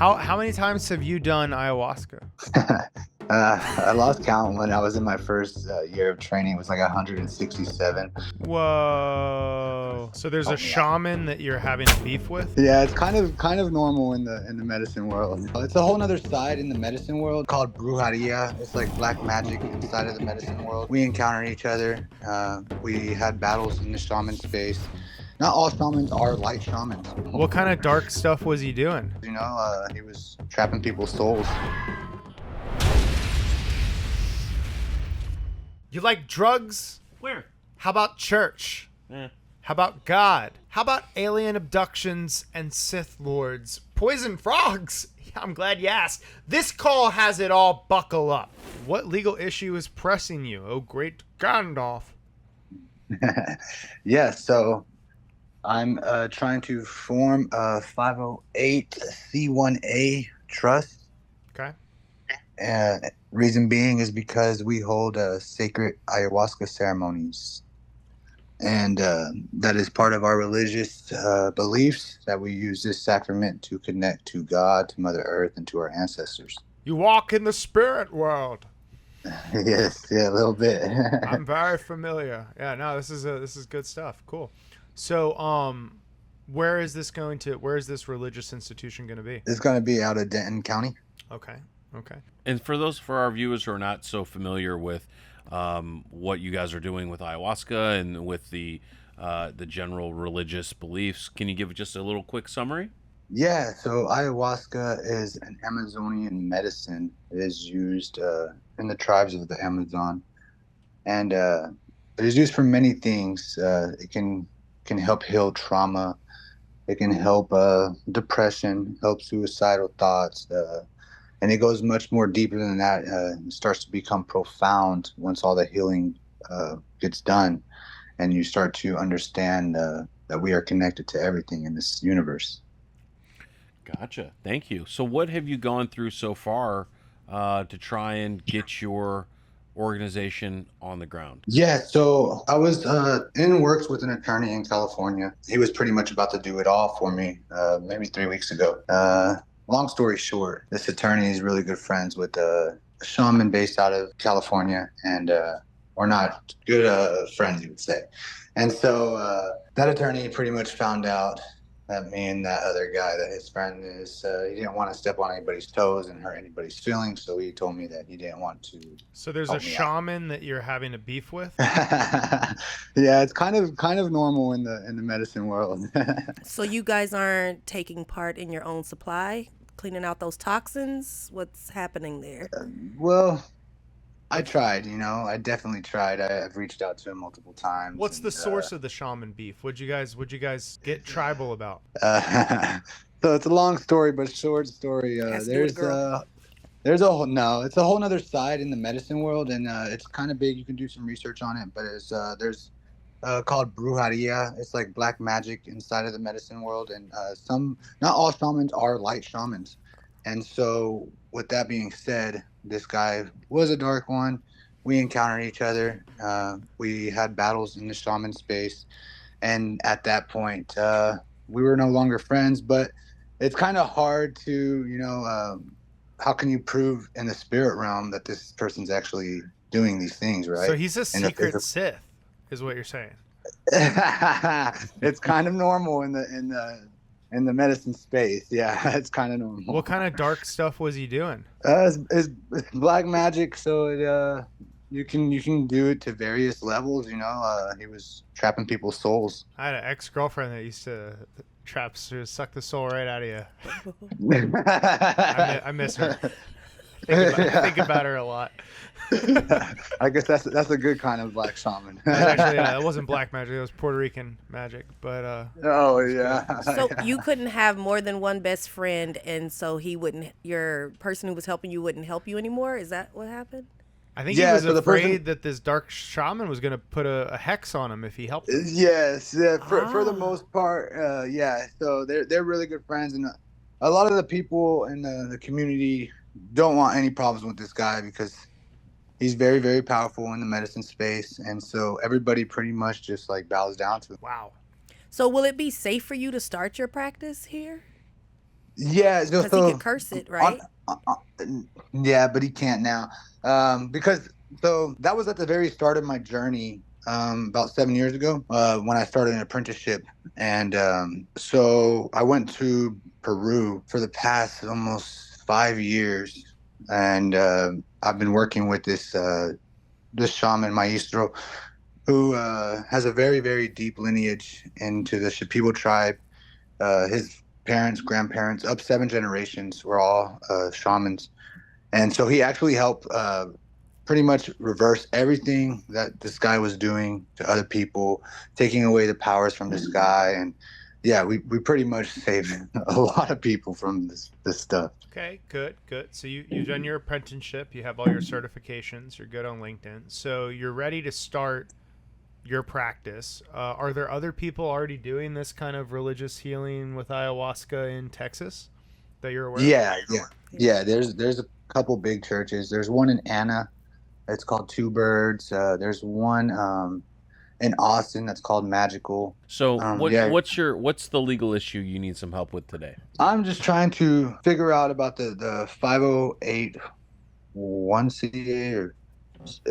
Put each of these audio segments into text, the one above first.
How many times have you done ayahuasca? I lost count when I was in my first year of training. It was like 167. Whoa. So there's a Help me out. shaman that you're having a beef with? Yeah, it's kind of normal in the medicine world. It's a whole nother side in the medicine world called brujeria. It's like black magic inside of the medicine world. We encounter each other. We had battles in the shaman space. Not all shamans are light shamans. What kind of dark stuff was he doing? He was trapping people's souls. You like drugs? Where? How about church? How about God? How about alien abductions and Sith lords? Poison frogs? I'm glad you asked. This call has it all. Buckle up. What legal issue is pressing you, oh great Gandalf? Yeah, so I'm trying to form a 508c1A trust. Okay. Reason being is because we hold sacred ayahuasca ceremonies. And that is part of our religious beliefs, that we use this sacrament to connect to God, to Mother Earth, and to our ancestors. You walk in the spirit world. Yes, yeah, a little bit. I'm very familiar. Yeah, no, this is good stuff. Cool. So, where is this religious institution going to be? It's going to be out of Denton County. Okay. And for our viewers who are not so familiar with what you guys are doing with ayahuasca and with the general religious beliefs, can you give just a little quick summary? Yeah, so ayahuasca is an Amazonian medicine. It is used in the tribes of the Amazon, and it is used for many things. It can help heal trauma. It can help depression, help suicidal thoughts, and it goes much more deeper than that. It starts to become profound once all the healing gets done, and you start to understand that we are connected to everything in this universe. Gotcha. Thank you. So what have you gone through so far to try and get your organization on the ground? Yeah, so I was in works with an attorney in California. He was pretty much about to do it all for me maybe 3 weeks ago. Long story short, this attorney is really good friends with a shaman based out of California, and we're not good friends, you would say. And so that attorney pretty much found out that me and that other guy, that his friend is, he didn't want to step on anybody's toes and hurt anybody's feelings, so he told me that he didn't want to. So there's a shaman that you're having a beef with? Yeah, it's kind of normal in the medicine world. So you guys aren't taking part in your own supply, cleaning out those toxins? What's happening there? Well, I tried, I definitely tried. I've reached out to him multiple times. What's the source of the shaman beef? What'd you guys get tribal about? So it's a long story, but short story. There's a whole it's a whole nother side in the medicine world, and it's kind of big. You can do some research on it, but there's called brujeria. It's like black magic inside of the medicine world, and not all shamans are light shamans. And so, with that being said, this guy was a dark one. We encountered each other. We had battles in the shaman space, and at that point, we were no longer friends. But it's kind of hard to, how can you prove in the spirit realm that this person's actually doing these things, right? So he's a secret Sith, is what you're saying. It's kind of normal in the medicine space. Yeah, it's kind of normal. What kind of dark stuff was he doing? It's black magic, so you can do it to various levels. He was trapping people's souls. I had an ex-girlfriend that used to suck the soul right out of you. I miss her. Think about her a lot. I guess that's a good kind of black shaman. Actually, it wasn't black magic; it was Puerto Rican magic. But oh yeah. So you couldn't have more than one best friend, and so your person who was helping you wouldn't help you anymore. Is that what happened? I think he was afraid that this dark shaman was going to put a hex on him if he helped him. Yes, yeah, for the most part, yeah. So they're really good friends, and a lot of the people in the community don't want any problems with this guy because he's very, very powerful in the medicine space, and so everybody pretty much just like bows down to him. Wow. So will it be safe for you to start your practice here? Yeah, Because he could curse it, on, right? yeah, but he can't now. Because so that was at the very start of my journey, about 7 years ago, when I started an apprenticeship, and so I went to Peru for the past almost 5 years, and I've been working with this shaman maestro who has a very very deep lineage into the Shipibo tribe. His parents, grandparents, up 7 generations were all shamans, and so he actually helped pretty much reverse everything that this guy was doing to other people, taking away the powers from this guy, and yeah, we pretty much saved a lot of people from this stuff. Okay, good, good. So you've done your apprenticeship, you have all your certifications, you're good on LinkedIn. So you're ready to start your practice. Are there other people already doing this kind of religious healing with ayahuasca in Texas that you're aware of? Yeah. There's a couple big churches. There's one in Anna. It's called Two Birds. There's one in Austin that's called Magical. So yeah. what's the legal issue you need some help with today? I'm just trying to figure out about the 508(1)(c) or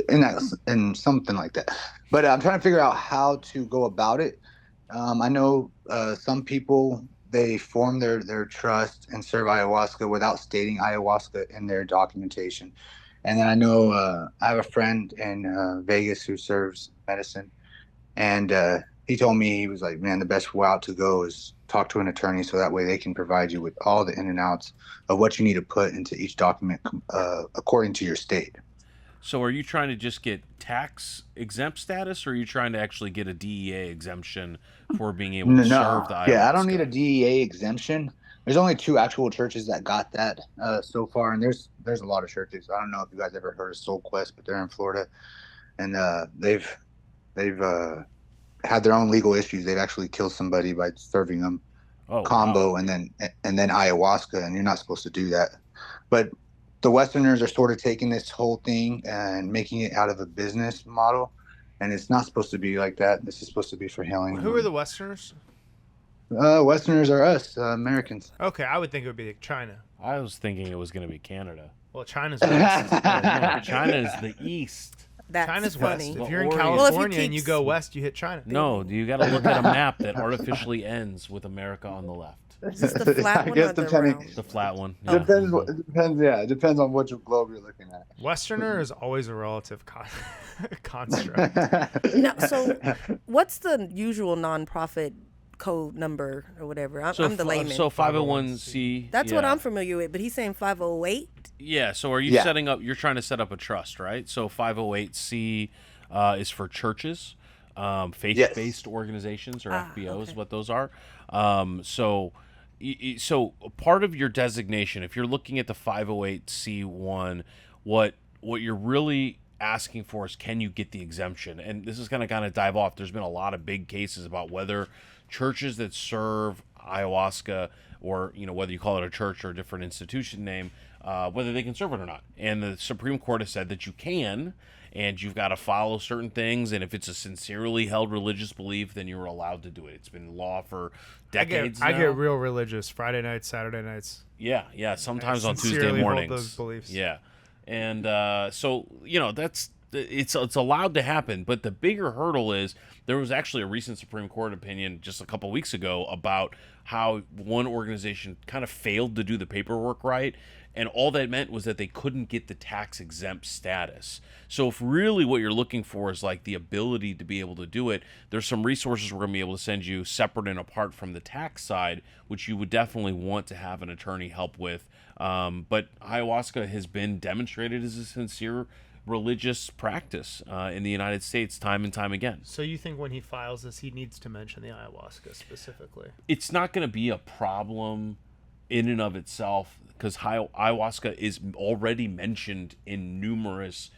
in something like that. But I'm trying to figure out how to go about it. I know some people, they form their trust and serve ayahuasca without stating ayahuasca in their documentation. And then I know I have a friend in Vegas who serves medicine, and he told me, he was like, man, the best route to go is talk to an attorney, so that way they can provide you with all the in and outs of what you need to put into each document according to your state. So are you trying to just get tax exempt status, or are you trying to actually get a DEA exemption for being able to serve the ayahuasca? Yeah, I don't need a DEA exemption. There's only 2 actual churches that got that so far, and there's a lot of churches. I don't know if you guys ever heard of Soul Quest, but they're in Florida, and they've had their own legal issues. They've actually killed somebody by serving them combo. Wow. and then ayahuasca, and you're not supposed to do that. But the Westerners are sort of taking this whole thing and making it out of a business model, and it's not supposed to be like that. This is supposed to be for healing. Who are the Westerners? Westerners are us, Americans. Okay, I would think it would be like China. I was thinking it was going to be Canada. Well, China's west. No, China is the east. That's funny. west. If you're in California and you go west, you hit China. No, you got to look at a map that artificially ends with America on the left. Is this the flat one or the round? The flat one. Yeah. It depends on which globe you're looking at. Westerner is always a relative construct. No, so what's the usual nonprofit code number or whatever? I'm the layman. So 501c. That's what I'm familiar with, but he's saying 508. Yeah. So are you setting up? You're trying to set up a trust, right? So 508c is for churches, faith-based organizations, or FBOs. Okay. What those are. So part of your designation, if you're looking at the 508c1, what you're really asking for is, can you get the exemption? And this is going to kind of dive off. There's been a lot of big cases about whether churches that serve ayahuasca, or whether you call it a church or a different institution name, whether they can serve it or not. And the Supreme Court has said that you can, and you've got to follow certain things. And if it's a sincerely held religious belief, then you're allowed to do it. It's been law for decades. I get real religious Friday nights, Saturday nights. Yeah. Sometimes on Tuesday mornings. Hold those beliefs. Yeah, and so it's allowed to happen. But the bigger hurdle is, there was actually a recent Supreme Court opinion just a couple weeks ago about how one organization kind of failed to do the paperwork right. And all that meant was that they couldn't get the tax exempt status. So if really what you're looking for is like the ability to be able to do it, there's some resources we're going to be able to send you separate and apart from the tax side, which you would definitely want to have an attorney help with. But ayahuasca has been demonstrated as a sincere religious practice in the United States time and time again. So you think when he files this, he needs to mention the ayahuasca specifically? It's not going to be a problem in and of itself, because ayahuasca is already mentioned in numerous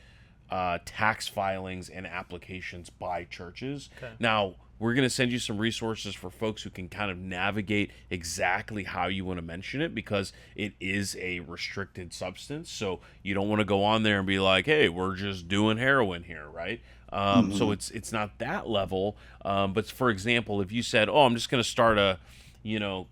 tax filings and applications by churches. Okay. Now, we're going to send you some resources for folks who can kind of navigate exactly how you want to mention it, because it is a restricted substance. So you don't want to go on there and be like, hey, we're just doing heroin here, right? So it's not that level. But for example, if you said, oh, I'm just going to start a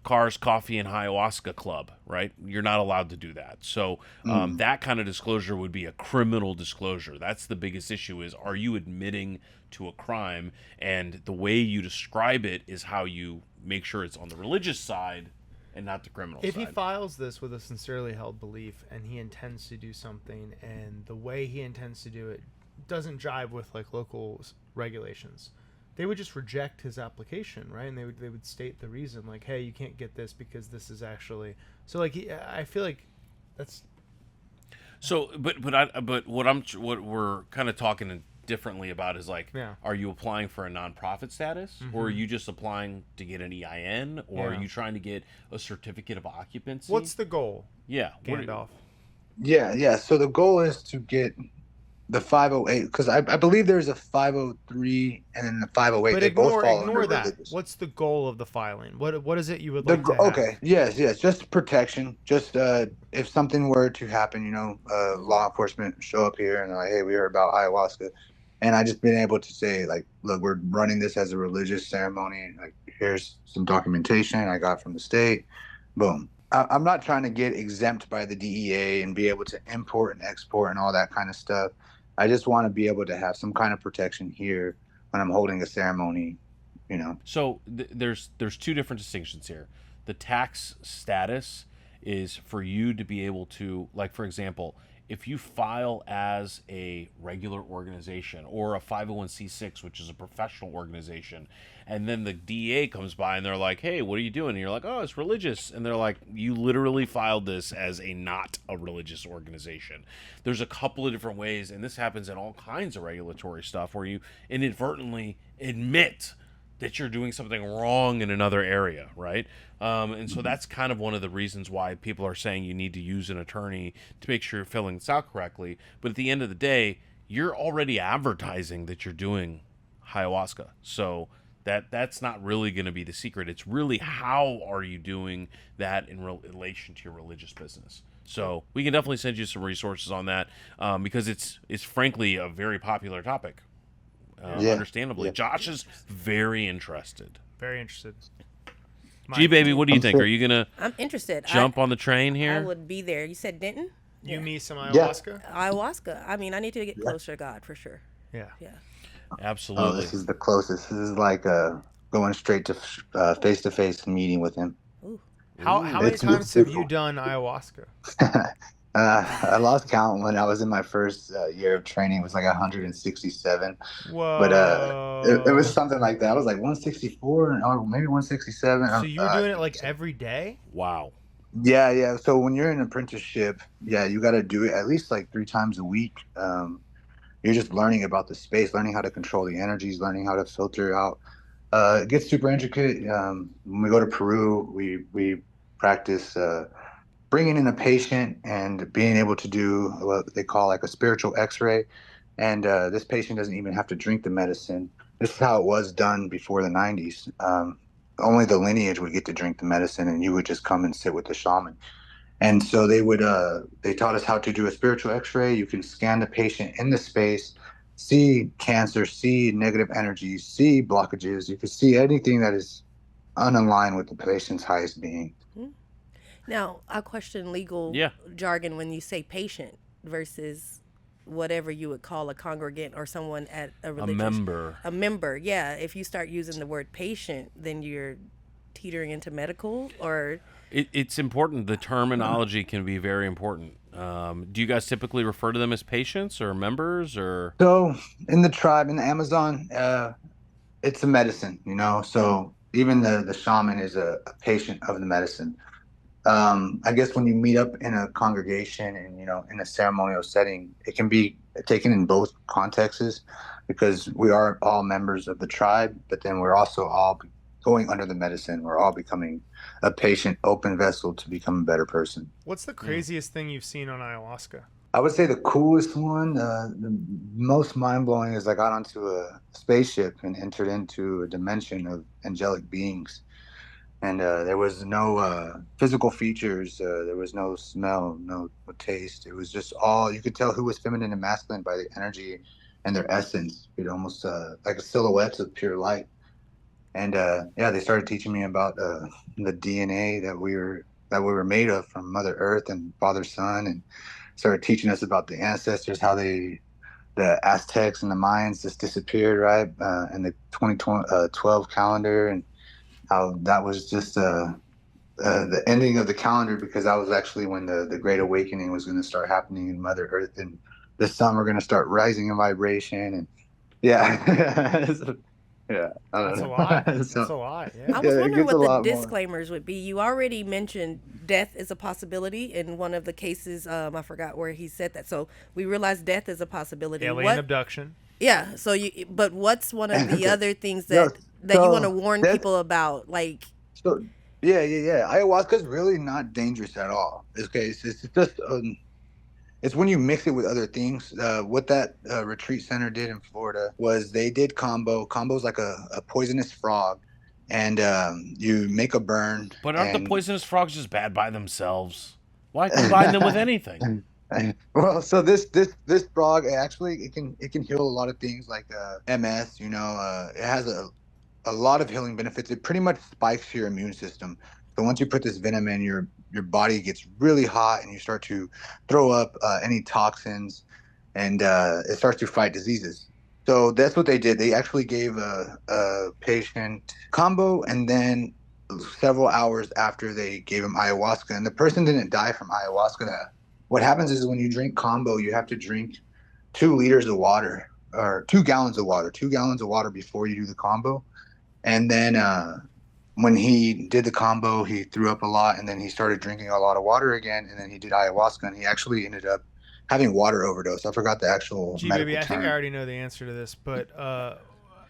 cars, coffee, and ayahuasca club, right? You're not allowed to do that. So that kind of disclosure would be a criminal disclosure. That's the biggest issue is, are you admitting to a crime? And the way you describe it is how you make sure it's on the religious side and not the criminal If side. he files this with a sincerely held belief and he intends to do something, and the way he intends to do it doesn't jive with like local regulations, they would just reject his application, right? And they would state the reason, like, hey, you can't get this because this is actually so. Like, I feel like that's So, but what we're kind of talking differently about is like, Yeah. are you applying for a nonprofit status, or are you just applying to get an EIN, or are Yeah. you trying to get a certificate of occupancy? what's the goal, yeah? Gandalf? Yeah. So the goal is to get the 508 because I believe there's a 503 and then the 508. But They both fall ignore under that. religious. What's the goal of the filing? What is it you would like to have? Okay, yes, just protection. Just if something were to happen, law enforcement show up here and they're like, hey, we heard about ayahuasca, and I just been able to say like, look, we're running this as a religious ceremony. Like, here's some documentation I got from the state. Boom. I'm not trying to get exempt by the DEA and be able to import and export and all that kind of stuff. I just want to be able to have some kind of protection here when I'm holding a ceremony, So there's two different distinctions here. The tax status is for you to be able to, like, for example, if you file as a regular organization or a 501c6, which is a professional organization, and then the DEA comes by and they're like, hey, what are you doing? And you're like, oh, it's religious. And they're like, you literally filed this as not a religious organization. There's a couple of different ways, and this happens in all kinds of regulatory stuff where you inadvertently admit that you're doing something wrong in another area, right? And so that's kind of one of the reasons why people are saying you need to use an attorney to make sure you're filling this out correctly. But at the end of the day, you're already advertising that you're doing ayahuasca. So that's not really going to be the secret. It's really how are you doing that in relation to your religious business. So we can definitely send you some resources on that because it's frankly a very popular topic. Understandably, Yeah. Josh is very interested. Very interested. G baby, what do you I'm think? sure- Are you gonna I'm interested. jump on the train I here? would be there. You said Denton? You me some Yeah. ayahuasca? Ayahuasca. I mean, I need to get closer to God for sure. Yeah. Yeah. Oh, Absolutely. this is the closest. This is like going straight to face-to-face meeting with him. Ooh. How many It's times have you beautiful. done ayahuasca? I lost count when I was in my first year of training. It was like 167, Whoa. but it was something like that. I was like 164 or maybe 167. So you were doing it like every day? Wow. Yeah. So when you're in an apprenticeship, you got to do it at least like 3 times a week. You're just learning about the space, learning how to control the energies, learning how to filter out. It gets super intricate. When we go to Peru, we practice bringing in a patient and being able to do what they call like a spiritual X-ray. And this patient doesn't even have to drink the medicine. This is how it was done before the 90s. Only the lineage would get to drink the medicine, and you would just come and sit with the shaman. And so they taught us how to do a spiritual X-ray. You can scan the patient in the space, see cancer, see negative energies, see blockages. You can see anything that is unaligned with the patient's highest being. Now, I question legal Yeah. jargon when you say patient versus whatever you would call a congregant or someone at a A religious member. A member, yeah. If you start using the word patient, then you're teetering into medical or It's important. The terminology can be very important. Do you guys typically refer to them as patients or members or? So in the tribe, in the Amazon, it's a medicine, so even the shaman is a patient of the medicine. I guess when you meet up in a congregation and, in a ceremonial setting, it can be taken in both contexts because we are all members of the tribe, but then we're also all going under the medicine. We're all becoming a patient, open vessel to become a better person. What's the craziest thing you've seen on ayahuasca? I would say the coolest one, the most mind-blowing is I got onto a spaceship and entered into a dimension of angelic beings. And there was no physical features. There was no smell, no taste. It was just all, you could tell who was feminine and masculine by the energy and their essence. It almost like a silhouette of pure light. And yeah, they started teaching me about the DNA that we were made of from Mother Earth and Father Son, and started teaching us about the ancestors, how the Aztecs and the Mayans just disappeared, right? And the 2012 calendar, and how that was just the ending of the calendar, because that was actually when the Great Awakening was going to start happening in Mother Earth, and the sun were going to start rising in vibration, and yeah, yeah, I don't That's a know. lot. That's So, a lot. Yeah. I yeah, was it wondering gets a what the lot more. disclaimers would be. You already mentioned death is a possibility in one of the cases. I forgot where he said that. So we realize death is a possibility. Alien abduction. Yeah. So but what's one of the other things No, that you want to so warn that's people about? Like, so yeah. Ayahuasca is really not dangerous at all. Okay, it's just it's when you mix it with other things. What that retreat center did in Florida was they did combo. Combo's like a poisonous frog, and you make a burn. But aren't the And poisonous frogs just bad by themselves? Why combine them with anything? well, so this frog actually it can heal a lot of things like MS. You know, it has a lot of healing benefits. It pretty much spikes your immune system. So once you put this venom in, your body gets really hot, and you start to throw up any toxins, and it starts to fight diseases. So that's what they did. They actually gave a patient combo, and then several hours after they gave him ayahuasca, and the person didn't die from ayahuasca. What happens is when you drink combo, you have to drink 2 liters of water, or 2 gallons of water, 2 gallons of water before you do the combo. And then when he did the combo, he threw up a lot, and then he started drinking a lot of water again, and then he did ayahuasca, and he actually ended up having water overdose. I forgot the actual Gee, medical baby, I term. think I already know the answer to this, but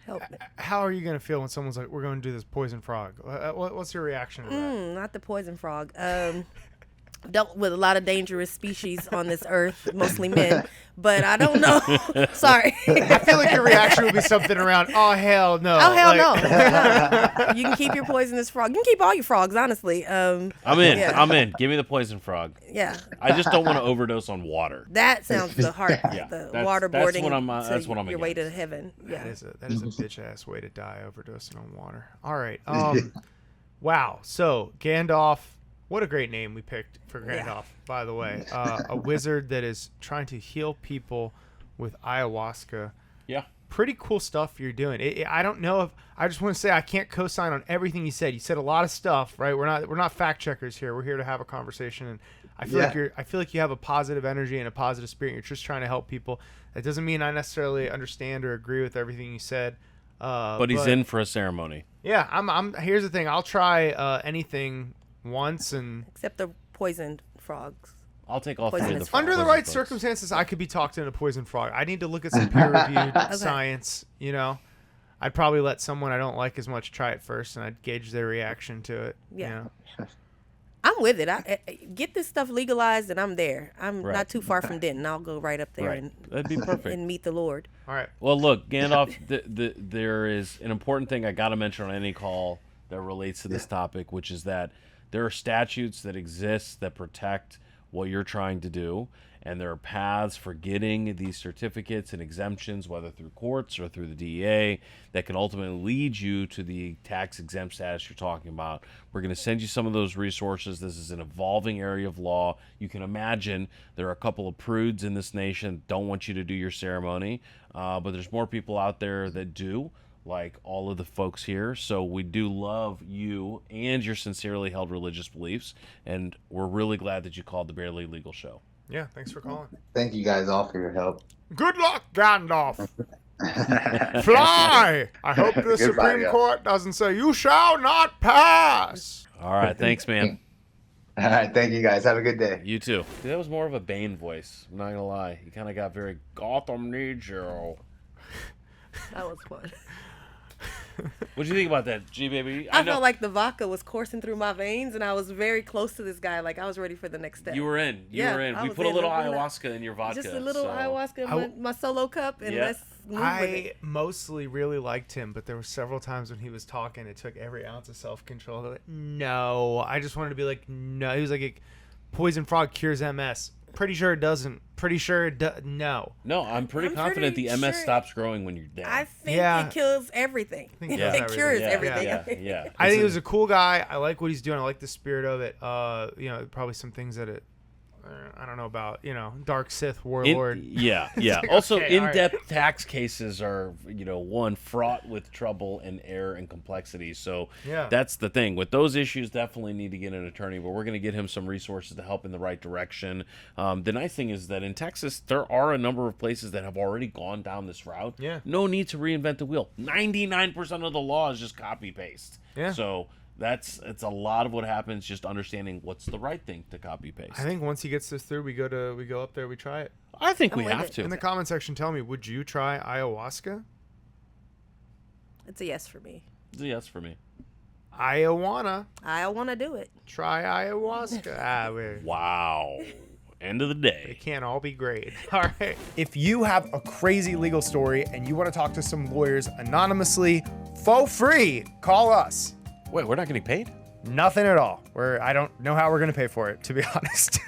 help me. how are you going to feel when someone's like, we're going to do this poison frog? What's your reaction to that? Not the poison frog. Dealt with a lot of dangerous species on this earth, mostly men, but I don't know. Sorry. I feel like your reaction would be something around, oh, hell no. Oh hell Like- no! You can keep your poisonous frog. You can keep all your frogs, honestly. I'm in. Yeah. I'm in. Give me the poison frog. Yeah, I just don't want to overdose on water. that sounds the hard. Yeah, The that's waterboarding. that's what I'm your way to against. heaven. Yeah. That is a bitch ass way to die, overdosing on water. All right. Wow. So Gandalf, what a great name we picked for Gandalf, by the way. A wizard that is trying to heal people with ayahuasca. Yeah. Pretty cool stuff you're doing. I don't know if I just want to say I can't co-sign on everything you said. You said a lot of stuff, right? We're not fact checkers here. We're here to have a conversation, and I feel like you have a positive energy and a positive spirit. You're just trying to help people. That doesn't mean I necessarily understand or agree with everything you said. But he's in for a ceremony. Yeah, I'm. Here's the thing. I'll try anything once, and Except the poisoned frogs. I'll take all three of Poisonous the frog. under the poison right frogs. circumstances, I could be talked into poison frog. I need to look at some peer-reviewed science. You know, I'd probably let someone I don't like as much try it first, and I'd gauge their reaction to it. Yeah. You know? I'm with it. I get this stuff legalized, and I'm there. I'm Right. not too far from Denton. I'll go right up there Right. and That'd be perfect. and meet the Lord. All right. Well, look, Gandalf, there is an important thing I got to mention on any call that relates to this topic, which is that there are statutes that exist that protect what you're trying to do, and there are paths for getting these certificates and exemptions, whether through courts or through the DEA, that can ultimately lead you to the tax-exempt status you're talking about. We're going to send you some of those resources. This is an evolving area of law. You can imagine there are a couple of prudes in this nation that don't want you to do your ceremony, but there's more people out there that do, like all of the folks here. So we do love you and your sincerely held religious beliefs, and we're really glad that you called the Barely Legal Show. Yeah. Thanks for calling. Thank you guys all for your help. Good luck, Gandalf. Fly. I hope the Goodbye, Supreme yeah. Court doesn't say you shall not pass. All right, thanks, man. All right, thank you guys. Have a good day. You too. That was more of a Bane voice. I'm not gonna lie. He kind of got very Gotham needs you. That was fun. What'd you think about that, G baby? I know felt like the vodka was coursing through my veins, and I was very close to this guy. Like I was ready for the next step. you were in. You Yeah, were in. I We was put a in. little Remember that? ayahuasca in your vodka. Just a little so- ayahuasca in my solo cup, and Yeah. let's move with I it. mostly really liked him, but there were several times when he was talking, it took every ounce of self-control. Like, no, I just wanted to be like, no. He was like, poison frog cures MS. Pretty sure it doesn't. Pretty sure no. No, I'm pretty I'm confident pretty the MS sure- stops growing when you're dead. I think Yeah. it kills everything. think it does It cures everything. everything. Yeah. I think he was a cool guy. I like what he's doing. I like the spirit of it. Probably some things that I don't know about. Dark Sith warlord. Yeah. like, Also, okay, all right. in-depth tax cases are, one, fraught with trouble and error and complexity. So Yeah. that's the thing. With those issues, definitely need to get an attorney, but we're going to get him some resources to help in the right direction. The nice thing is that in Texas, there are a number of places that have already gone down this route. Yeah. No need to reinvent the wheel. 99% of the law is just copy-paste. Yeah. So it's a lot of what happens, just understanding what's the right thing to copy-paste. I think once he gets this through, we go up there, we try it. I think we I'm with have it. to. In the comment section, tell me, would you try ayahuasca? It's a yes for me. It's a yes for me. I want to do it. try ayahuasca. Wow. End of the It day. can't all be great. All right. If you have a crazy legal story and you want to talk to some lawyers anonymously, for free, call us. Wait, we're not getting paid? Nothing at all. I don't know how we're going to pay for it, to be honest.